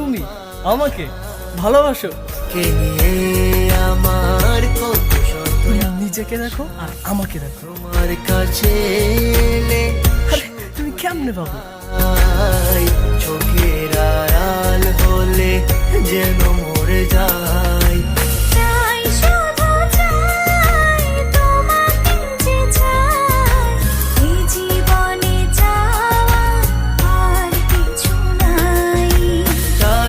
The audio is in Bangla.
তুমি আমাকে ভালোবাসো? কে নিয়ে আমার কত শত নিজেকে দেখো আর আমাকে দেখো। তোমার কাছে এলে আরে তুমি কেমনে পাবো? চোখের